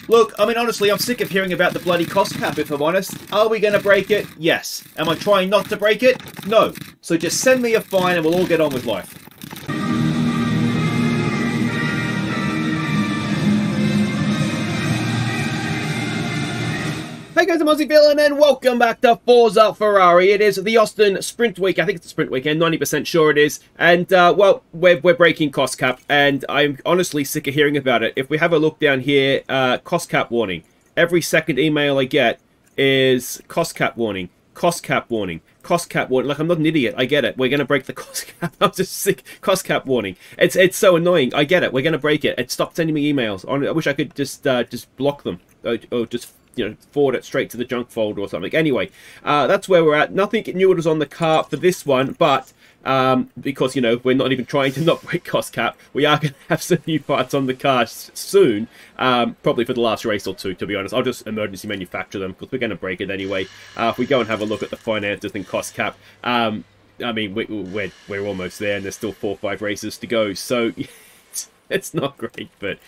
Look, I mean, honestly, I'm sick of hearing about the bloody cost cap, if I'm honest. Are we going to break it? Yes. Am I trying not to break it? No. So just send me a fine and we'll all get on with life. Hey guys, I'm Aussie Villain and welcome back to Forza Ferrari. It is the Austin Sprint Week. I think it's the Sprint Weekend, 90% sure it is. And, well, we're breaking cost cap, and I'm honestly sick of hearing about it. If we have a look down here, cost cap warning. Every second email I get is cost cap warning, cost cap warning, cost cap warning. Like, I'm not an idiot. I get it. We're going to break the cost cap. I'm just sick. Cost cap warning. It's so annoying. I get it. We're going to break it. Stop sending me emails. I wish I could just block them or just, you know, forward it straight to the junk folder or something. Anyway, that's where we're at. Nothing new was on the car for this one, but because, you know, we're not even trying to not break cost cap, we are going to have some new parts on the car soon, probably for the last race or two, to be honest. I'll just emergency manufacture them because we're going to break it anyway. If we go and have a look at the finances and cost cap, I mean, we're almost there, and there's still 4 or 5 races to go, so it's not great, but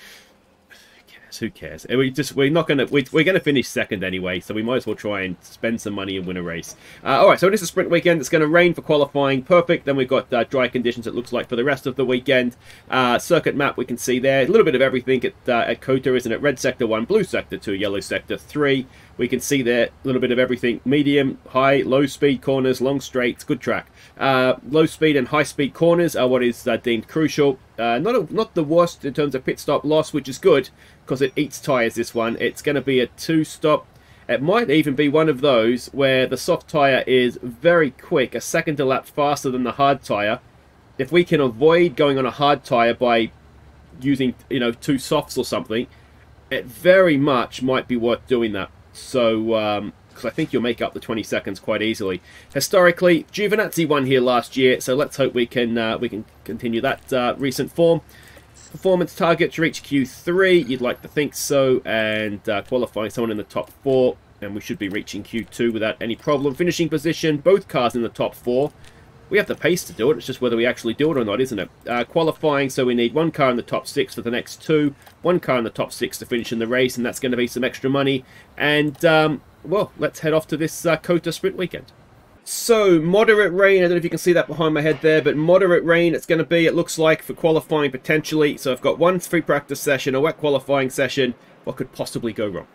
who cares? We're gonna finish second anyway, so we might as well try and spend some money and win a race. All right, so it is a sprint weekend. It's going to rain for qualifying, perfect. Then we've got dry conditions. It looks like for the rest of the weekend. Circuit map we can see there. A little bit of everything at COTA, isn't it? Red sector 1, blue sector 2, yellow sector 3. We can see there a little bit of everything. Medium, high, low speed corners, long straights, good track. Low speed and high speed corners are what is deemed crucial. Not the worst in terms of pit stop loss, which is good because it eats tyres, this one. It's going to be a 2-stop. It might even be one of those where the soft tyre is very quick, a second a lap faster than the hard tyre. If we can avoid going on a hard tyre by using, you know, 2 softs or something, it very much might be worth doing that. So, because I think you'll make up the 20 seconds quite easily. Historically, Giovinazzi won here last year, so let's hope we can continue that recent form. Performance target to reach Q3, you'd like to think so, and qualifying someone in the top 4, and we should be reaching Q2 without any problem. Finishing position, both cars in the top 4. We have the pace to do it, it's just whether we actually do it or not, isn't it? Qualifying, so we need 1 car in the top 6 for the next 2, 1 car in the top 6 to finish in the race, and that's going to be some extra money. And, well, let's head off to this COTA sprint weekend. So, moderate rain, I don't know if you can see that behind my head there, but moderate rain it's going to be, it looks like, for qualifying potentially. So I've got 1 free practice session, a wet qualifying session. What could possibly go wrong?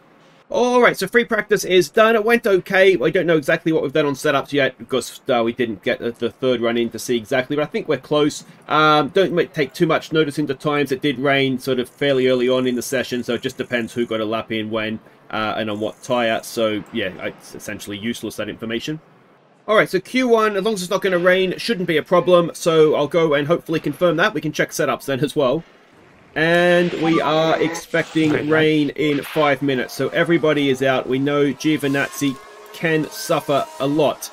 Alright, so free practice is done. It went okay. I don't know exactly what we've done on setups yet because we didn't get the 3rd run in to see exactly, but I think we're close. Don't take too much notice into times. It did rain sort of fairly early on in the session, so it just depends who got a lap in when and on what tyre. So, yeah, it's essentially useless, that information. Alright, so Q1, as long as it's not going to rain, shouldn't be a problem. So I'll go and hopefully confirm that. We can check setups then as well. And we are expecting rain in 5 minutes. So everybody is out. We know Giovinazzi can suffer a lot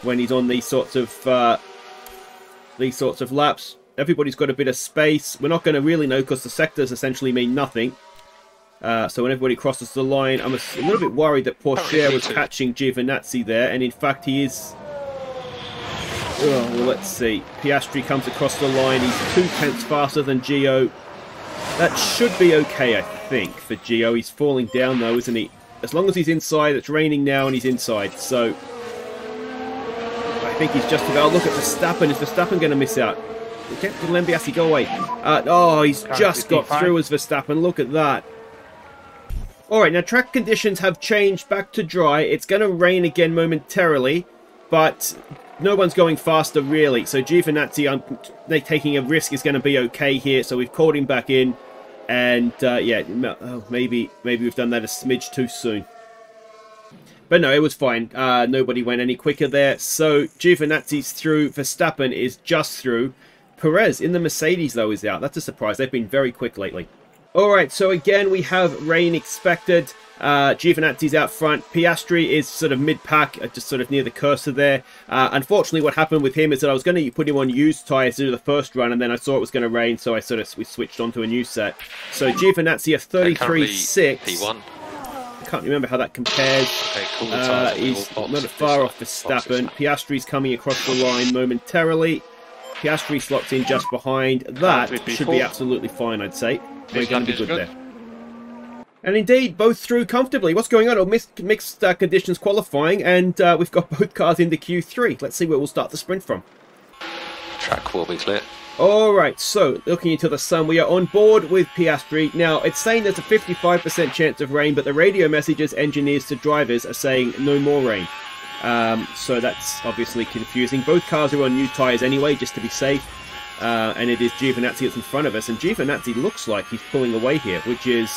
when he's on these sorts of laps. Everybody's got a bit of space. We're not going to really know because the sectors essentially mean nothing. So when everybody crosses the line, I'm a little bit worried that Porsche was catching Giovinazzi there, and in fact he is. Oh, well, let's see. Piastri comes across the line. He's 2 tenths faster than Gio. That should be okay, I think, for Gio. He's falling down though, isn't he? As long as he's inside, it's raining now, and he's inside. So I think he's just about. Oh, look at Verstappen. Is Verstappen going to miss out? Did Lembiassi go away? Oh, he's just got through as Verstappen. Look at that. Alright, now track conditions have changed back to dry. It's going to rain again momentarily, but no one's going faster really. So Giovinazzi, taking a risk is going to be okay here. So we've called him back in, and yeah, maybe we've done that a smidge too soon. But no, it was fine. Nobody went any quicker there. So Giovinazzi's through. Verstappen is just through. Perez in the Mercedes though is out. That's a surprise. They've been very quick lately. Alright, so again, we have rain expected. Giovinazzi's out front. Piastri is sort of mid-pack, just sort of near the cursor there. Unfortunately, what happened with him is that I was going to put him on used tyres to do the first run, and then I saw it was going to rain, so we switched onto a new set. So Giovinazzi, a 33.6. P1. I can't remember how that compares. Okay, cool. He's not far off Verstappen. Piastri's coming across the line momentarily. Piastri slots in just behind. That should be absolutely fine, I'd say. We're going to be good there. And indeed, both through comfortably. What's going on? Oh, mixed conditions qualifying, and we've got both cars into Q3. Let's see where we'll start the sprint from. Track will be clear. Alright, so looking into the sun, we are on board with Piastri. Now, it's saying there's a 55% chance of rain, but the radio messages engineers to drivers are saying no more rain. So that's obviously confusing. Both cars are on new tyres anyway, just to be safe. And it is Giovinazzi that's in front of us, and Giovinazzi looks like he's pulling away here, which is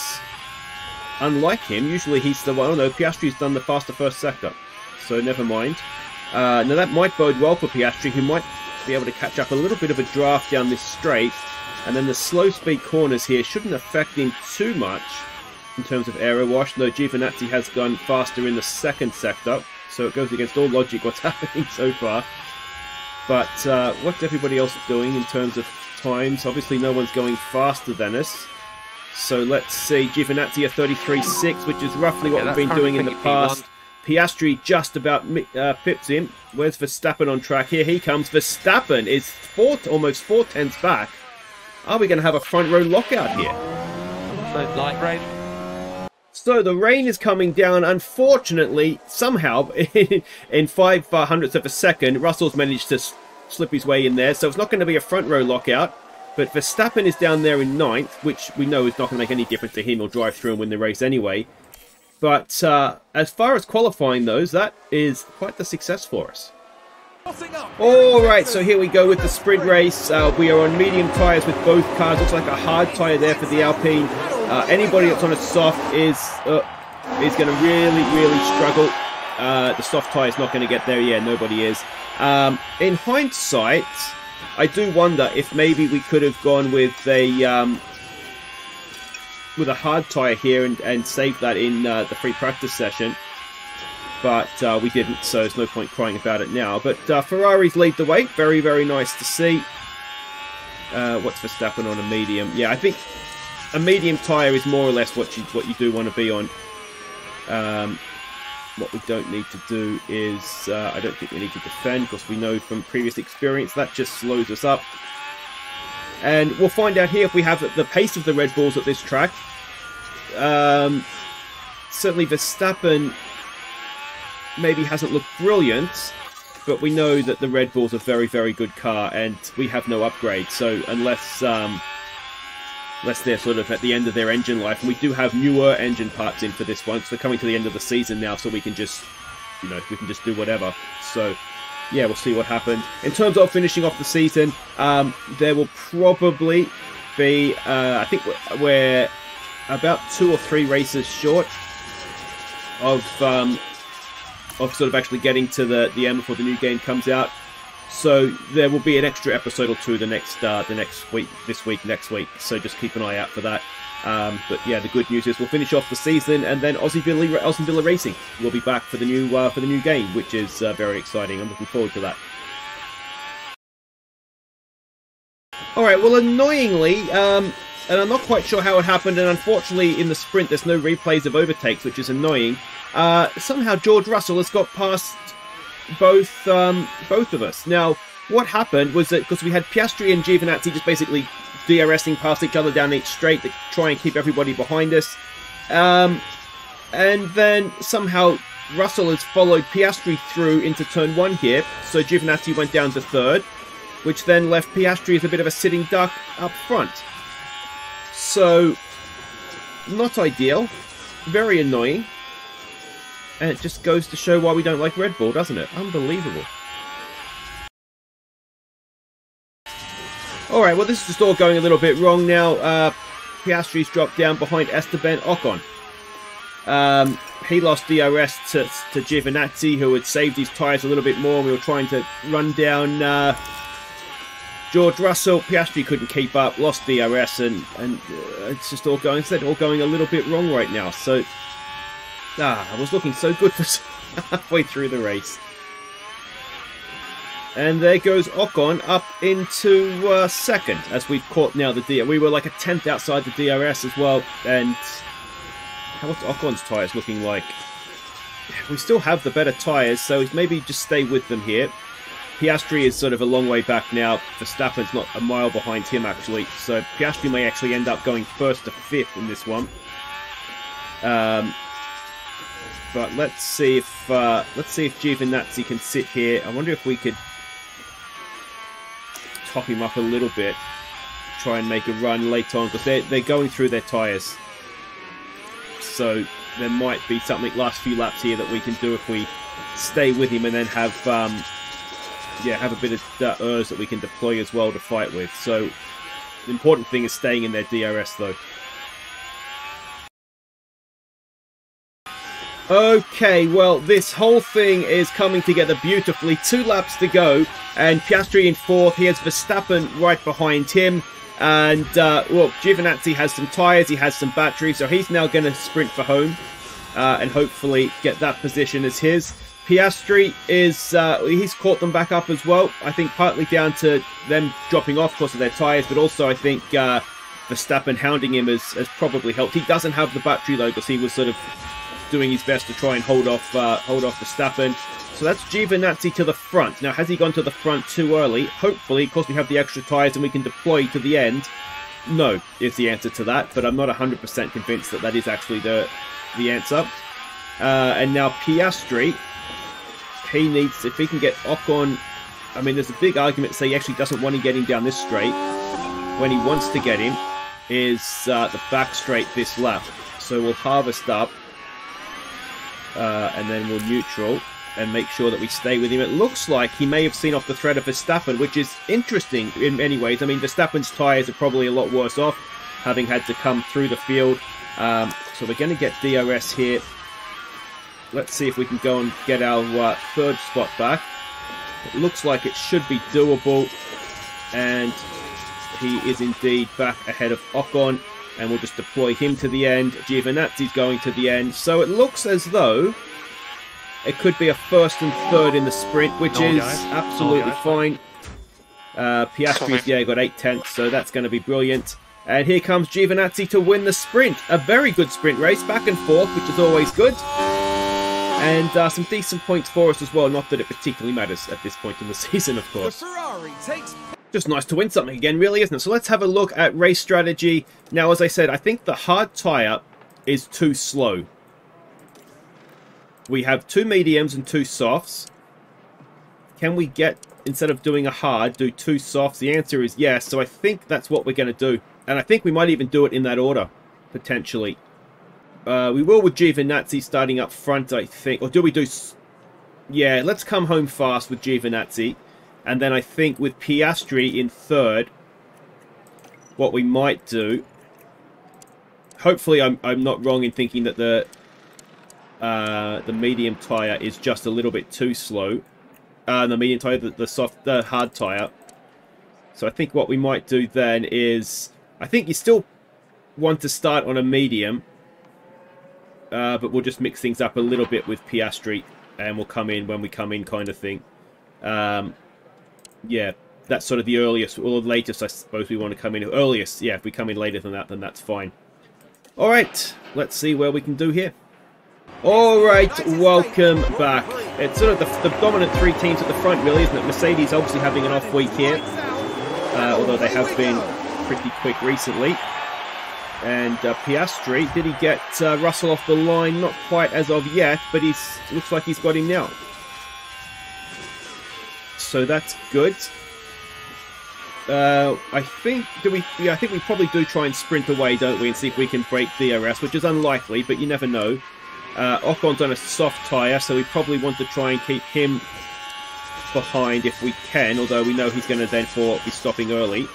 unlike him. Usually he's the one. Oh no, Piastri's done the faster first sector, so never mind. Now that might bode well for Piastri, who might be able to catch up a little bit of a draft down this straight, and then the slow speed corners here shouldn't affect him too much in terms of aero wash. No, Giovinazzi has gone faster in the second sector, so it goes against all logic what's happening so far. But what's everybody else doing in terms of times? Obviously no one's going faster than us. So let's see, Giovinazzi a 33.6, which is roughly what we've been doing in the past. Piastri just about pips him. Where's Verstappen on track? Here he comes. Verstappen is almost 4 tenths back. Are we going to have a front row lockout here? Light rain. So the rain is coming down. Unfortunately, somehow, in 5 hundredths of a second, Russell's managed to slip his way in there. So it's not going to be a front row lockout. But Verstappen is down there in 9th, which we know is not going to make any difference to him. He'll drive through and win the race anyway. But as far as qualifying those, that is quite the success for us. Alright, so here we go with the sprint race. We are on medium tyres with both cars. Looks like a hard tyre there for the Alpine. Anybody that's on a soft is going to really struggle. The soft tyre is not going to get there. Yeah, nobody is. In hindsight, I do wonder if maybe we could have gone with a hard tyre here and saved that in the free practice session. But we didn't, so there's no point crying about it now. But Ferraris lead the way. Very, very nice to see. What's Verstappen on a medium? Yeah, I think a medium tyre is more or less what you do want to be on. What we don't need to do is, I don't think we need to defend, because we know from previous experience that just slows us up. And we'll find out here if we have the pace of the Red Bulls at this track. Certainly Verstappen maybe hasn't looked brilliant, but we know that the Red Bull's a very, very good car, and we have no upgrade. So unless they're sort of at the end of their engine life, and we do have newer engine parts in for this one, so they're coming to the end of the season now, so we can just, we can just do whatever. So yeah, we'll see what happens. In terms of finishing off the season, there will probably be, I think we're about 2 or 3 races short of sort of actually getting to the end before the new game comes out. So there will be an extra episode or 2 the next week, next week. So just keep an eye out for that. But yeah, the good news is we'll finish off the season, and then Aussie Villa Racing will be back for the new game, which is very exciting. I'm looking forward to that. All right. Well, annoyingly, and I'm not quite sure how it happened, and unfortunately in the sprint there's no replays of overtakes, which is annoying. Somehow George Russell has got past both of us. Now, what happened was that because we had Piastri and Giovinazzi just basically DRSing past each other down each straight to try and keep everybody behind us, and then somehow Russell has followed Piastri through into turn 1 here, so Giovinazzi went down to 3rd, which then left Piastri as a bit of a sitting duck up front. So, not ideal, very annoying. And it just goes to show why we don't like Red Bull, doesn't it? Unbelievable. Alright, well this is just all going a little bit wrong now. Piastri's dropped down behind Esteban Ocon. He lost DRS to Giovinazzi, who had saved his tyres a little bit more. We were trying to run down George Russell. Piastri couldn't keep up, lost DRS, and it's just all going a little bit wrong right now. So I was looking so good for halfway through the race. And there goes Ocon up into 2nd, as we've caught now the DRS. We were like a 10th outside the DRS as well. And what's Ocon's tyres looking like? We still have the better tyres, so maybe just stay with them here. Piastri is sort of a long way back now. Verstappen's not a mile behind him, actually. So Piastri may actually end up going 1st to 5th in this one. But let's see if Giovinazzi can sit here. I wonder if we could top him up a little bit, try and make a run later on, because they're going through their tyres. So there might be something last few laps here that we can do if we stay with him, and then have a bit of ERS that we can deploy as well to fight with. So the important thing is staying in their DRS though. Okay, well, this whole thing is coming together beautifully. 2 laps to go, and Piastri in 4th. He has Verstappen right behind him. And, well, Giovinazzi has some tyres, he has some batteries, so he's now going to sprint for home. And hopefully get that position as his. Piastri is, he's caught them back up as well. I think partly down to them dropping off because of their tyres, but also I think Verstappen hounding him has probably helped. He doesn't have the battery though, because he was sort of doing his best to try and hold off Verstappen. So that's Giovinazzi to the front. Now, has he gone to the front too early? Hopefully, because we have the extra tyres and we can deploy to the end. No, is the answer to that, but I'm not 100% convinced that that is actually the answer. And now Piastri, he needs, if he can get Ocon, I mean, there's a big argument to say he actually doesn't want to get him down this straight. When he wants to get him is the back straight this lap. So we'll harvest up. And then we'll neutral and make sure that we stay with him. It looks like he may have seen off the thread of Verstappen, which is interesting in many ways. I mean, Verstappen's tyres are probably a lot worse off, having had to come through the field. So we're going to get DRS here. Let's see if we can go and get our 3rd spot back. It looks like it should be doable. And he is indeed back ahead of Ocon. And we'll just deploy him to the end. Giovinazzi's going to the end. So it looks as though it could be a 1st and 3rd in the sprint, which is absolutely fine. Piastri's, got 8/10, so that's going to be brilliant. And here comes Giovinazzi to win the sprint. A very good sprint race, back and forth, which is always good. And some decent points for us as well. Not that it particularly matters at this point in the season, of course. The Ferrari takes... Just nice to win something again, really, isn't it? So let's have a look at race strategy. Now, as I said, I think the hard tyre is too slow. We have 2 mediums and 2 softs. Can we get, instead of doing a hard, do 2 softs? The answer is yes. So I think that's what we're going to do. And I think we might even do it in that order, potentially. We will with Giovinazzi starting up front, I think. Or do we do... Yeah, let's come home fast with Giovinazzi. And then I think with Piastri in 3rd, what we might do... Hopefully I'm not wrong in thinking that the medium tyre is just a little bit too slow. The medium tyre, the hard tyre. So I think what we might do then is... I think you still want to start on a medium. But we'll just mix things up a little bit with Piastri. And we'll come in when we come in, kind of thing. Yeah, that's sort of the earliest, or the latest, I suppose we want to come in. Earliest, yeah, if we come in later than that, then that's fine. Alright, let's see where we can do here. Alright, welcome back. It's sort of the dominant 3 teams at the front, really, isn't it? Mercedes obviously having an off week here. Although they have been pretty quick recently. And Piastri, did he get Russell off the line? Not quite as of yet, but looks like he's got him now. So that's good. I think we probably do try and sprint away, don't we, and see if we can break DRS, which is unlikely, but you never know. Ocon's on a soft tyre, so we probably want to try and keep him behind if we can, although we know he's going to then be stopping early.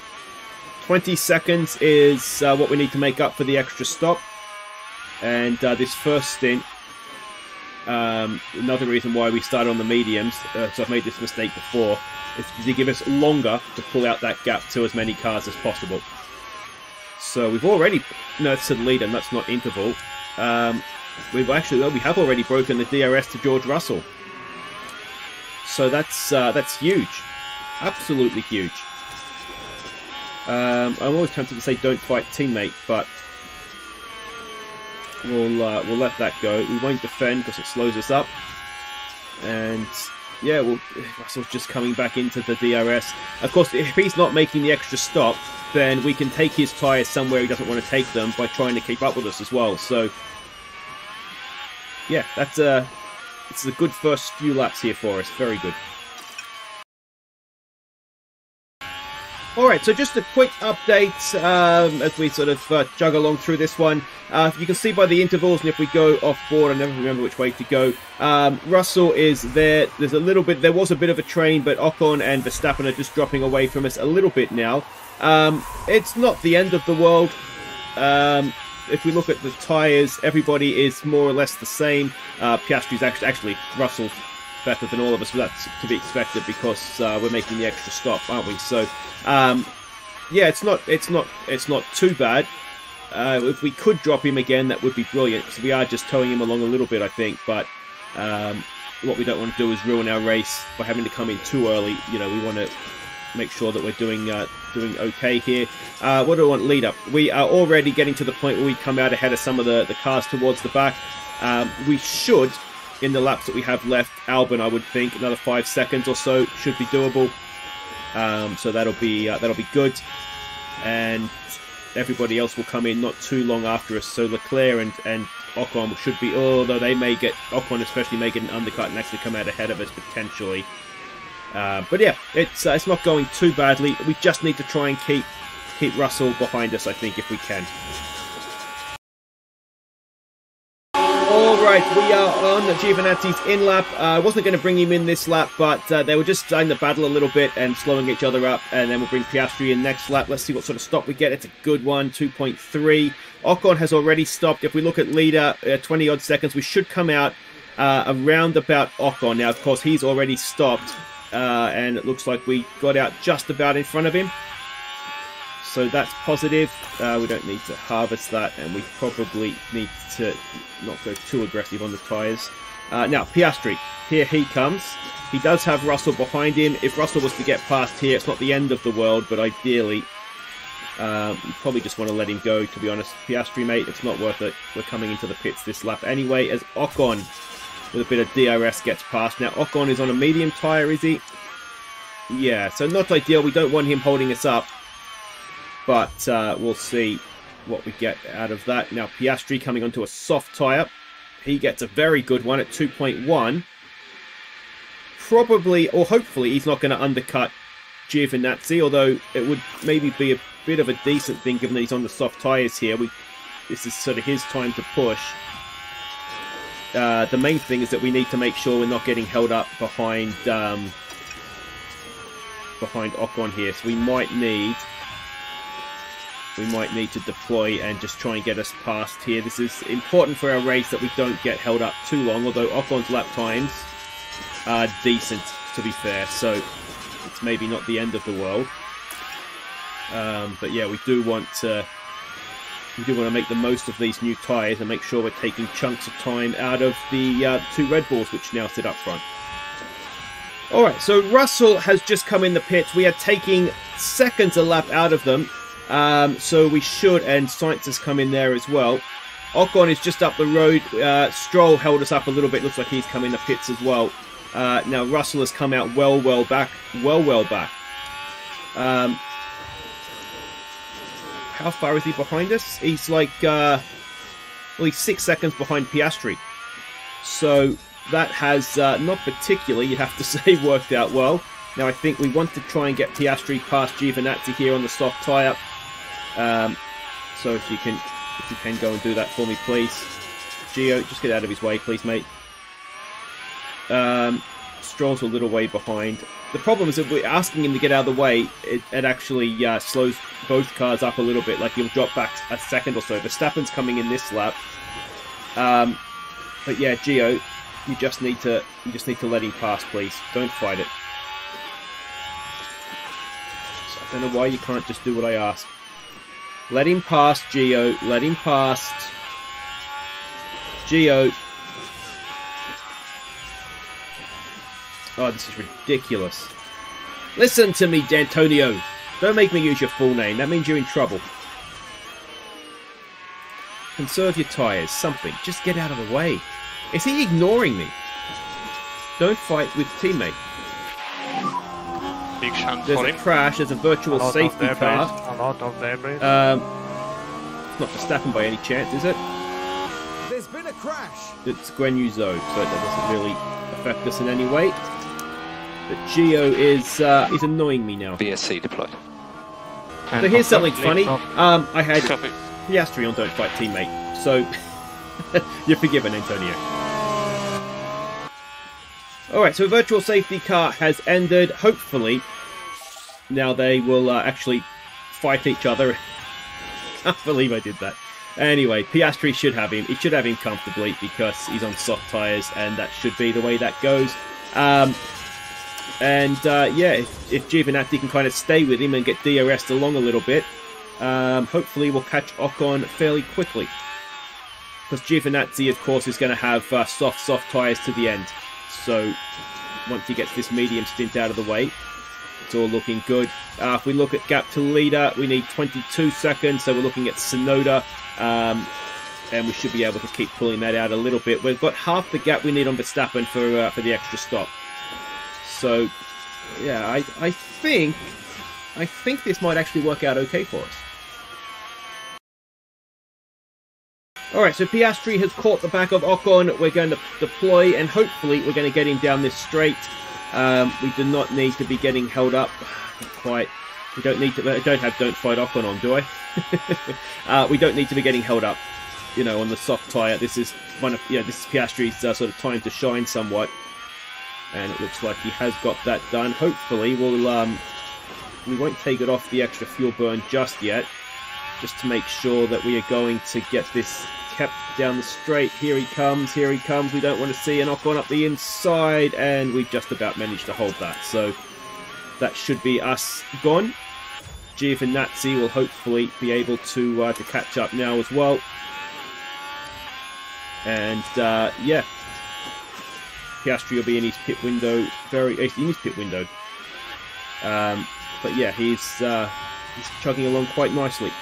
20 seconds is what we need to make up for the extra stop. And this first stint, another reason why we started on the mediums, so I've made this mistake before, is to give us longer to pull out that gap to as many cars as possible. So we've already, no, it's to the lead, and that's not interval. We have already broken the DRS to George Russell. So that's huge, absolutely huge. I'm always tempted to say don't fight teammate, but we'll let that go. We won't defend because it slows us up. And yeah, Russell's just coming back into the DRS. Of course, if he's not making the extra stop, then we can take his tyres somewhere he doesn't want to take them by trying to keep up with us as well. So yeah, it's a good first few laps here for us. Very good. Alright, so just a quick update as we sort of jug along through this one. You can see by the intervals, and if we go off board, I never remember which way to go. Russell is there. There was a bit of a train, but Ocon and Verstappen are just dropping away from us a little bit now. It's not the end of the world. If we look at the tyres, everybody is more or less the same. Piastri's actually Russell's better than all of us, but that's to be expected because we're making the extra stop, aren't we? So, yeah, it's not too bad. If we could drop him again, that would be brilliant because we are just towing him along a little bit, I think. But what we don't want to do is ruin our race by having to come in too early. You know, we want to make sure that we're doing okay here. What do I want lead up? We are already getting to the point where we come out ahead of some of the cars towards the back. We should, in the laps that we have left, Albon, I would think, another 5 seconds or so should be doable. So that'll be good, and everybody else will come in not too long after us. So Leclerc and Ocon should be, although they may get, Ocon especially may get an undercut and actually come out ahead of us potentially. But yeah, it's not going too badly. We just need to try and keep Russell behind us, I think, if we can. Alright, we are on Giovinazzi's in lap. I wasn't going to bring him in this lap, but they were just starting to battle a little bit and slowing each other up, and then we'll bring Piastri in next lap. Let's see what sort of stop we get. It's a good one, 2.3. Ocon has already stopped. If we look at leader, 20 odd seconds, we should come out around about Ocon. Now, of course, he's already stopped, and it looks like we got out just about in front of him. So that's positive. We don't need to harvest that, and we probably need to not go too aggressive on the tyres. Now, Piastri, here he comes. He does have Russell behind him. If Russell was to get past here, it's not the end of the world, but ideally, you probably just want to let him go, to be honest. Piastri, mate, it's not worth it. We're coming into the pits this lap anyway, as Ocon, with a bit of DRS, gets past. Now, Ocon is on a medium tyre, is he? Yeah, so not ideal. We don't want him holding us up. But we'll see what we get out of that. Now, Piastri coming onto a soft tyre. He gets a very good one at 2.1. Probably, or hopefully, he's not going to undercut Giovinazzi, although it would maybe be a bit of a decent thing given that he's on the soft tyres here. This is sort of his time to push. The main thing is that we need to make sure we're not getting held up behind Ocon here. So we might need to deploy and just try and get us past here. This is important for our race that we don't get held up too long, although Ocon's lap times are decent, to be fair, so it's maybe not the end of the world. But yeah, we do want to make the most of these new tyres and make sure we're taking chunks of time out of the two Red Bulls, which now sit up front. Alright, so Russell has just come in the pits. We are taking seconds a lap out of them. So we should, and Sainz has come in there as well. Ocon is just up the road. Stroll held us up a little bit. Looks like he's come in the pits as well. Now Russell has come out well back. How far is he behind us? He's like, well, he's 6 seconds behind Piastri. So that has not particularly, you have to say, worked out well. Now I think we want to try and get Piastri past Giovinazzi here on the soft tyre. So if you can go and do that for me, please. Gio, just get out of his way, please, mate. Stroll's a little way behind. The problem is that we're asking him to get out of the way, it actually slows both cars up a little bit. Like, he'll drop back a second or so. Verstappen's coming in this lap. But yeah, Gio, you just need to let him pass, please. Don't fight it. So I don't know why you can't just do what I ask. Let him pass, Gio. Let him past. Gio. Oh, this is ridiculous. Listen to me, D'Antonio. Don't make me use your full name. That means you're in trouble. Conserve your tyres. Something. Just get out of the way. Is he ignoring me? Don't fight with teammate. Big chance There's for a him. crash. There's a virtual safety car. A lot of debris. It's not Verstappen by any chance, is it? This been a crash. It's Grenouille, so that doesn't really affect us in any way. But Gio is he's annoying me now. BSC deployed. So here's something funny. I had Piastri on Don't Fight teammate, so you're forgiven, Antonio. Alright, so virtual safety car has ended. Hopefully, now they will actually fight each other. I can't believe I did that. Anyway, Piastri should have him. He should have him comfortably because he's on soft tyres, and that should be the way that goes. Yeah, if Giovinazzi can kind of stay with him and get DRS'd along a little bit, hopefully we'll catch Ocon fairly quickly. Because Giovinazzi, of course, is going to have soft tyres to the end. So once he gets this medium stint out of the way, it's all looking good. If we look at gap to leader, we need 22 seconds, so we're looking at Tsunoda. And we should be able to keep pulling that out a little bit. We've got half the gap we need on Verstappen for the extra stop. So, yeah, I think this might actually work out okay for us. Alright, so Piastri has caught the back of Ocon. We're going to deploy, and hopefully we're going to get him down this straight. We do not need to be getting held up. Not quite. We don't need to. I don't have Don't Fight Ocon on, do I? We don't need to be getting held up, you know, on the soft tyre. This is this is Piastri's sort of time to shine somewhat. And it looks like he has got that done. Hopefully, we won't take it off the extra fuel burn just yet, just to make sure that we are going to get this kept down the straight. Here he comes, here he comes. We don't want to see an Ocon up the inside, and we just about managed to hold that. So that should be us gone. Giovinazzi will hopefully be able to catch up now as well. And yeah. Piastri will be in his pit window, but yeah, he's chugging along quite nicely.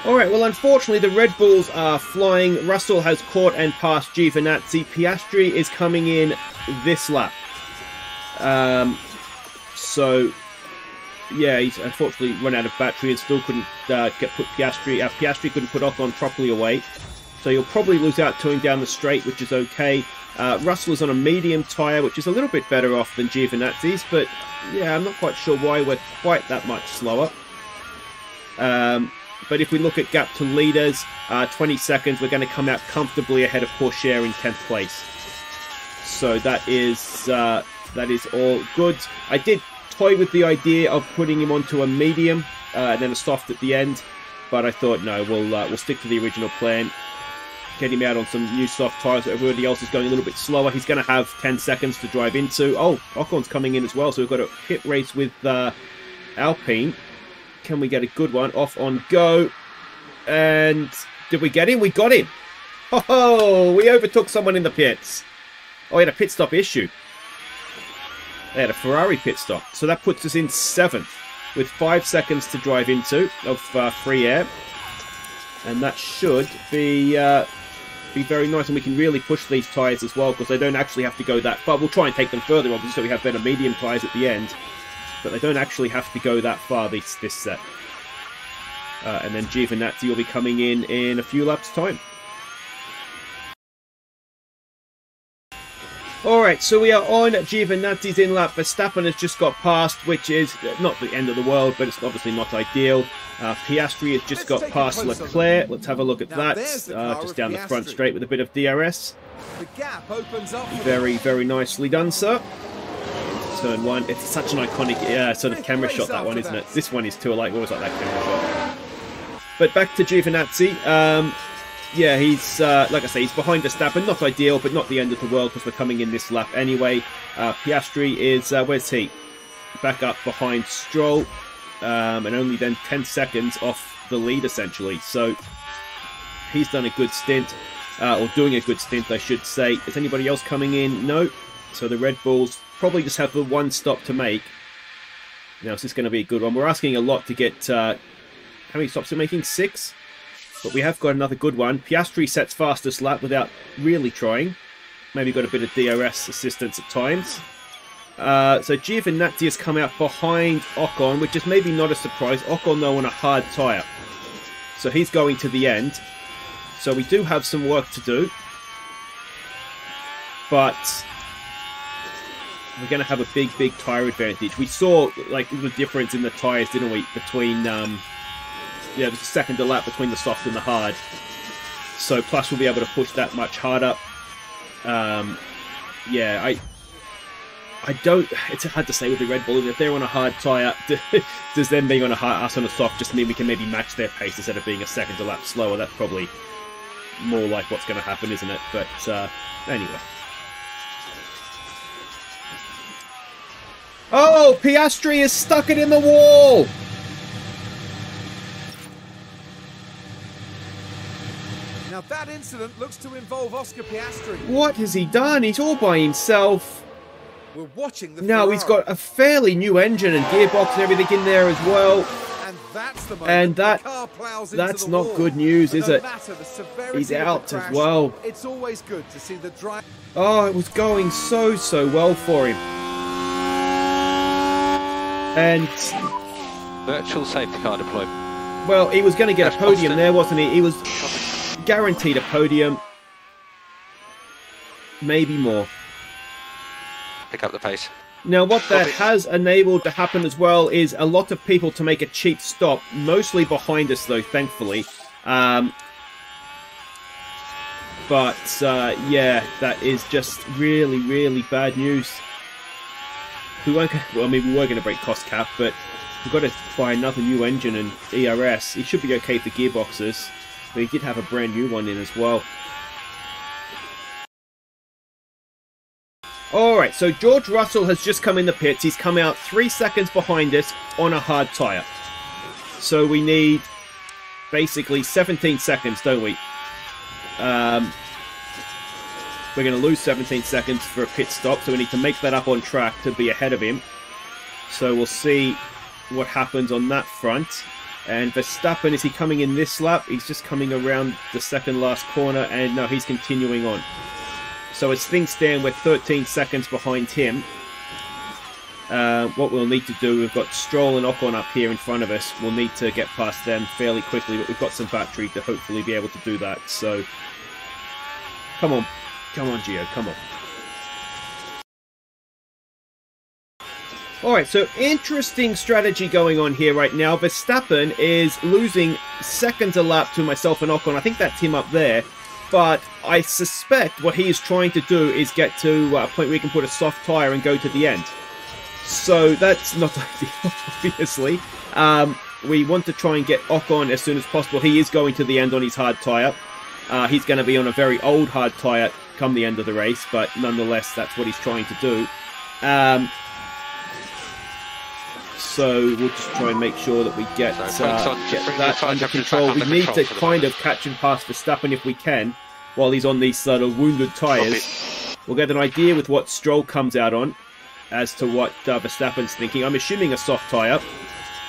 Alright, well unfortunately the Red Bulls are flying. Russell has caught and passed Giovinazzi. Piastri is coming in this lap. So yeah, he's unfortunately run out of battery and still couldn't put Piastri. Piastri couldn't put Ocon properly away. So you'll probably lose out to him down the straight, which is okay. Russell is on a medium tyre, which is a little bit better off than Giovinazzi's, but yeah, I'm not quite sure why we're quite that much slower. But if we look at gap to leaders, 20 seconds, we're going to come out comfortably ahead of Porsche in 10th place. So that is all good. I did toy with the idea of putting him onto a medium and then a soft at the end, but I thought no, we'll stick to the original plan. Get him out on some new soft tyres. Everybody else is going a little bit slower. He's going to have 10 seconds to drive into. Oh, Ocon's coming in as well, so we've got a pit race with Alpine. Can we get a good one? Off on go. And did we get him? We got him. Oh, we overtook someone in the pits. Oh, he had a pit stop issue. They had a Ferrari pit stop. So that puts us in 7th with 5 seconds to drive into of free air. And that should be very nice, and we can really push these tyres as well, because they don't actually have to go that far. We'll try and take them further, obviously, so we have better medium tyres at the end, but they don't actually have to go that far this set. And then Giovinazzi will be coming in a few laps' time. Alright, so we are on Giovinazzi's in lap. Verstappen has just got past, which is not the end of the world, but it's obviously not ideal. Piastri has just got past Leclerc. Let's have a look at that. Just down the front straight with a bit of DRS. Very, very nicely done, sir. Turn 1. It's such an iconic sort of camera shot, that one, isn't it? This one is too alike. Always like that camera shot. But back to Giovinazzi. Yeah, he's, like I say, he's behind Verstappen. Not ideal, but not the end of the world, because we're coming in this lap anyway. Piastri is, where's he? Back up behind Stroll. And only then 10 seconds off the lead, essentially. So, he's done a good stint. Or doing a good stint, I should say. Is anybody else coming in? No. So the Red Bulls probably just have the one stop to make. Now, is this going to be a good one? We're asking a lot to get... how many stops are we making? 6? But we have got another good one. Piastri sets fastest lap without really trying. Maybe got a bit of DRS assistance at times. So Giovinazzi has come out behind Ocon, which is maybe not a surprise. Ocon, though, on a hard tyre. So he's going to the end. So we do have some work to do. But we're going to have a big tyre advantage. We saw like the difference in the tyres, didn't we, between yeah, the second to lap between the soft and the hard. So plus we'll be able to push that much harder. Yeah, I don't. It's hard to say with the Red Bull. If they're on a hard tyre, does them being on us on a soft just mean we can maybe match their pace instead of being a second to lap slower? That's probably more like what's going to happen, isn't it? But anyway. Oh, Piastri has stuck it in the wall! Now that incident looks to involve Oscar Piastri. What has he done? He's all by himself. We're watching the Now Ferrari. he's got a fairly new engine and gearbox and everything in there as well. And that's the moment And the car plows into that's the not wall. good news, is it? No matter the severity He's of the out as crash, well. It's always good to see the drive. Oh, it was going so well for him. And Virtual safety car deployment. well, he was going to get a That's podium Austin. there, wasn't he? He was guaranteed a podium. Maybe more. Pick up the pace. Now, what that Copy. has enabled to happen as well is a lot of people to make a cheap stop, mostly behind us, though, thankfully. But, yeah, that is just really bad news. We weren't, well, I mean, we were going to break cost cap, but we've got to buy another new engine and ERS. He should be okay for gearboxes, but he did have a brand new one in as well. Alright, so George Russell has just come in the pits. He's come out 3 seconds behind us on a hard tyre. So we need basically 17 seconds, don't we? We're going to lose 17 seconds for a pit stop, so we need to make that up on track to be ahead of him. So we'll see what happens on that front. And Verstappen, is he coming in this lap? He's just coming around the second last corner, and no, he's continuing on. So as things stand, we're 13 seconds behind him. What we'll need to do, we've got Stroll and Ocon up here in front of us. We'll need to get past them fairly quickly, but we've got some battery to hopefully be able to do that. So, come on, Gio, come on. Alright, so interesting strategy going on here right now. Verstappen is losing seconds a lap to myself and Ocon. I think that's him up there. But I suspect what he is trying to do is get to a point where he can put a soft tyre and go to the end. So that's not ideal, obviously. We want to try and get Ocon as soon as possible. He is going to the end on his hard tyre. He's going to be on a very old hard tyre come the end of the race, but nonetheless, that's what he's trying to do. So we'll just try and make sure that we get that under control. We need to kind of catch and pass Verstappen if we can, while he's on these sort of wounded tyres. We'll get an idea with what Stroll comes out on, as to what Verstappen's thinking. I'm assuming a soft tyre,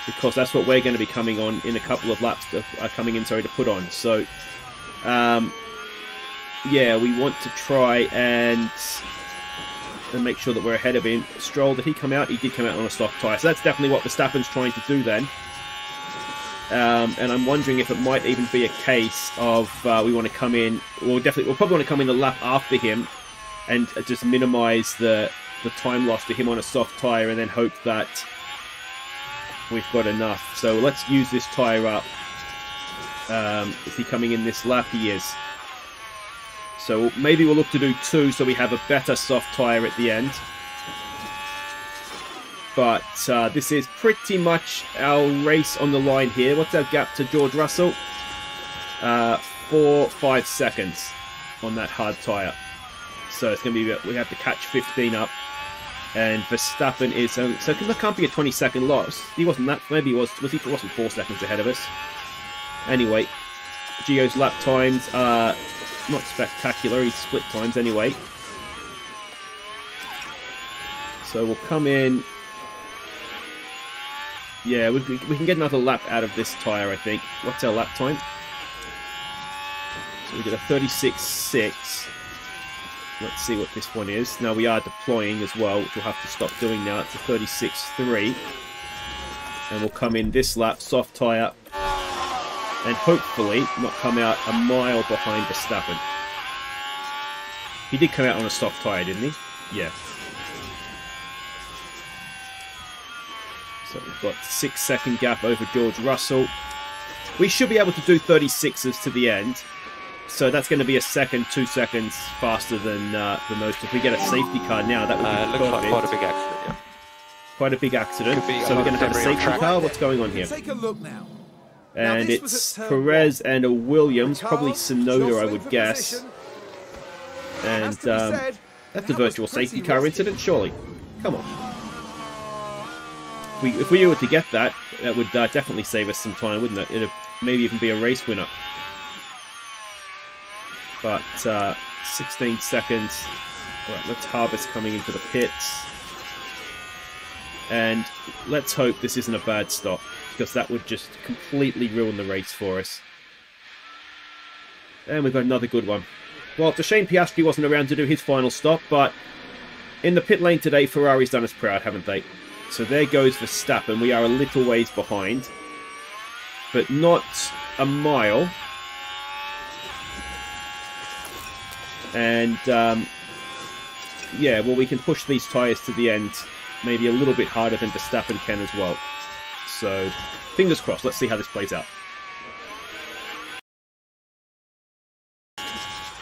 because that's what we're going to be coming on in a couple of laps, to put on. So, yeah, we want to try and make sure that we're ahead of him. Stroll, did he come out? He did come out on a soft tyre. So that's definitely what Verstappen's trying to do then. And I'm wondering if it might even be a case of we want to come in. We'll probably want to come in the lap after him and just minimise the time loss to him on a soft tyre, and then hope that we've got enough. So let's use this tyre up. Is he coming in this lap? He is. So maybe we'll look to do 2 so we have a better soft tyre at the end. But this is pretty much our race on the line here. What's our gap to George Russell? 4-5 seconds on that hard tyre. So it's going to be, we have to catch 15 up. And Verstappen is, so that can't be a 20-second loss. He wasn't that, maybe he was he wasn't 4 seconds ahead of us. Anyway, Gio's lap times are not spectacular. He's split times anyway. So we'll come in. Yeah, we can get another lap out of this tyre, I think. What's our lap time? So we get a 36.6. Let's see what this one is. Now we are deploying as well, which we'll have to stop doing now. It's a 36.3. And we'll come in this lap, soft tyre. and hopefully not come out a mile behind Verstappen. He did come out on a soft tyre, didn't he? Yeah. So we've got 6-second gap over George Russell. We should be able to do 36s to the end. So that's going to be a second, 2 seconds faster than the most. If we get a safety car now, that would be looks perfect. like quite a big accident, yeah. Quite a big accident. Could be So we're going to have a debris on safety track. car. What's going on here? Take a look now. And this was it's at turn Perez and a Williams, The probably cars Tsunoda, I jostling would for guess. position. And Has to be said, that's a that was virtual pretty safety car risky. incident, surely. Come on. If we were to get that, that would definitely save us some time, wouldn't it? It'd maybe even be a race winner. But 16 seconds. Right, let's harvest coming into the pits. And let's hope this isn't a bad stop, because that would just completely ruin the race for us. And we've got another good one. Well, it's a shame Piastri wasn't around to do his final stop, but in the pit lane today, Ferrari's done us proud, haven't they? So there goes Verstappen. We are a little ways behind, but not a mile. And, yeah, well, we can push these tyres to the end maybe a little bit harder than Verstappen can as well. So, fingers crossed. Let's see how this plays out.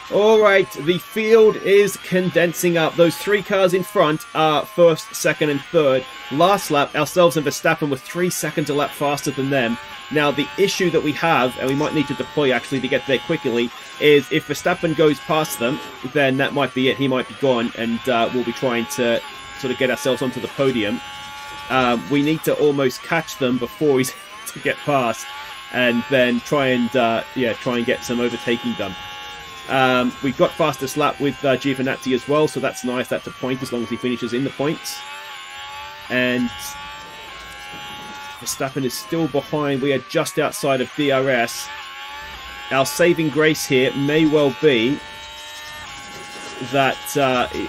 Alright, the field is condensing up. Those 3 cars in front are first, second and third. Last lap, ourselves and Verstappen were 3 seconds a lap faster than them. Now, the issue that we have, and we might need to deploy actually to get there quickly, is if Verstappen goes past them, then that might be it. He might be gone, and we'll be trying to sort of get ourselves onto the podium. We need to almost catch them before he's to get past, and then try and get some overtaking done. We've got fastest lap with Giovinazzi as well, so that's nice. That's a point as long as he finishes in the points. And Verstappen is still behind. We are just outside of DRS. Our saving grace here may well be that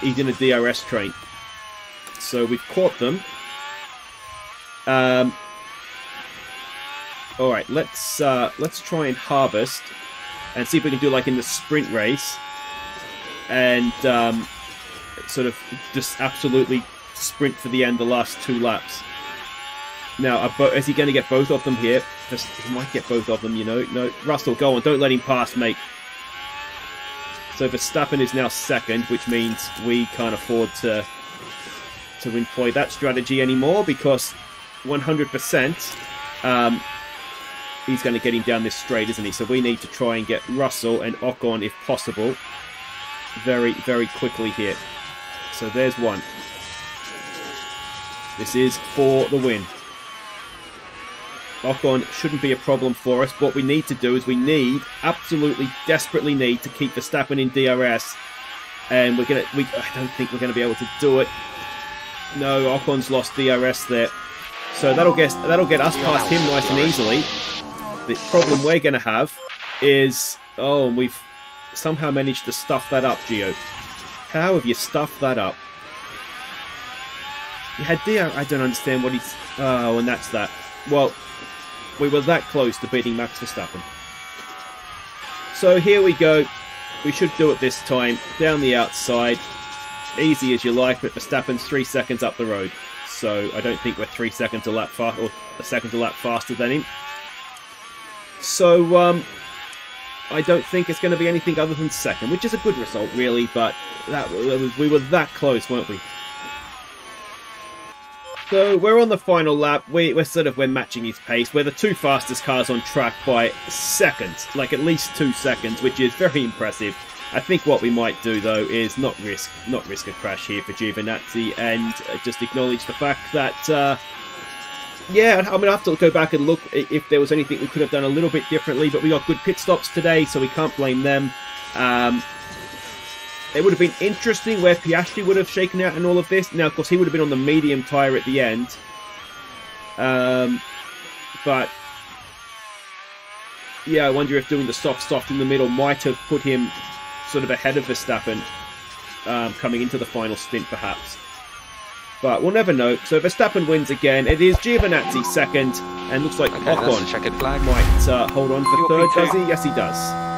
he's in a DRS train. So we've caught them. All right, let's try and harvest and see if we can do like in the sprint race and sort of just absolutely sprint for the end, the last 2 laps. Now, is he going to get both of them here? He might get both of them, you know. No, Russell, go on. Don't let him pass, mate. So Verstappen is now second, which means we can't afford to employ that strategy anymore because 100% he's going to get him down this straight, isn't he? So we need to try and get Russell and Ocon, if possible, very, very quickly here. So there's one. This is for the win. Ocon shouldn't be a problem for us. What we need to do is we absolutely, desperately need to keep Verstappen in DRS. And I don't think we're going to be able to do it. No, Ocon's lost DRS there. So that'll get us past him nice and easily. The problem we're going to have is... Oh, we've somehow managed to stuff that up, Gio. How have you stuffed that up? You had DRS... I don't understand what he's... Oh, and that's that. Well... We were that close to beating Max Verstappen. So here we go. We should do it this time. Down the outside. Easy as you like, but Verstappen's 3 seconds up the road. So I don't think we're 3 seconds a lap fast, or a second a lap faster than him. So I don't think it's going to be anything other than second, which is a good result really, but we were that close, weren't we? So we're on the final lap. We're matching his pace. We're the 2 fastest cars on track by seconds, like at least 2 seconds, which is very impressive. I think what we might do though is not risk a crash here for Giovinazzi and just acknowledge the fact that yeah, I mean I have to go back and look if there was anything we could have done a little bit differently, but we got good pit stops today, so we can't blame them. It would have been interesting where Piastri would have shaken out in all of this. Now, of course, he would have been on the medium tyre at the end. But, yeah, I wonder if doing the soft in the middle might have put him sort of ahead of Verstappen coming into the final stint, perhaps. But we'll never know. So Verstappen wins again. It is Giovinazzi second, and looks like Okay, that's Ocon the checkered flag. might hold on for third, does he? Yes, he does.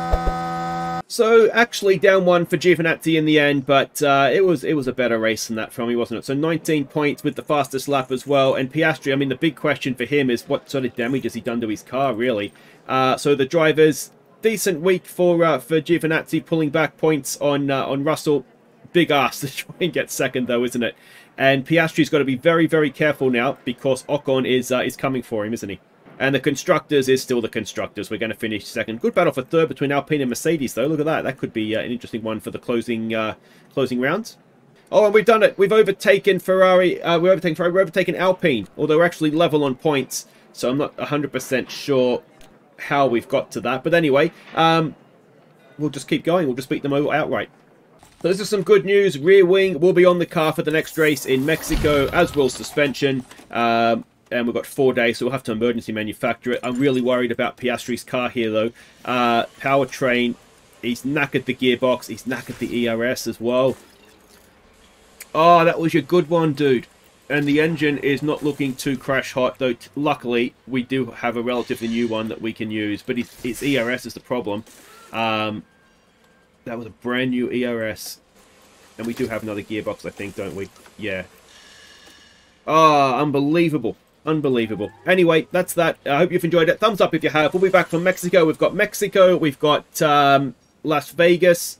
So actually down one for Giovinazzi in the end, but it was a better race than that for me, wasn't it? So 19 points with the fastest lap as well. And Piastri, I mean, the big question for him is what sort of damage has he done to his car, really? So the drivers, decent week for Giovinazzi, pulling back points on Russell. Big ass to try and get second, though, isn't it? And Piastri's got to be very, very careful now because Ocon is coming for him, isn't he? And the Constructors is still the Constructors. We're going to finish second. Good battle for third between Alpine and Mercedes, though. Look at that. That could be an interesting one for the closing rounds. Oh, and we've done it. We've overtaken Ferrari. We've overtaken Alpine, although we're actually level on points. So I'm not 100% sure how we've got to that. But anyway, we'll just keep going. We'll just beat them outright. So this is some good news. Rear wing will be on the car for the next race in Mexico, as will suspension. And we've got 4 days, so we'll have to emergency manufacture it. I'm really worried about Piastri's car here, though. Powertrain, he's knackered the gearbox. He's knackered the ERS as well. Oh, that was your good one, dude. And the engine is not looking too crash hot, though luckily we do have a relatively new one that we can use. But its ERS is the problem. That was a brand new ERS. And we do have another gearbox, I think, don't we? Yeah. Ah, unbelievable. Unbelievable. Anyway, that's that. I hope you've enjoyed it. Thumbs up if you have. We'll be back from Mexico. We've got Las Vegas.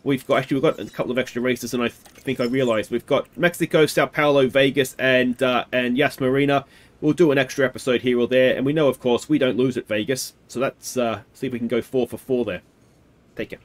We've got a couple of extra races than I think I realized. We've got Mexico, Sao Paulo, Vegas, and Yas Marina. We'll do an extra episode here or there. And we know, of course, we don't lose at Vegas. So let's see if we can go 4 for 4 there. Take care.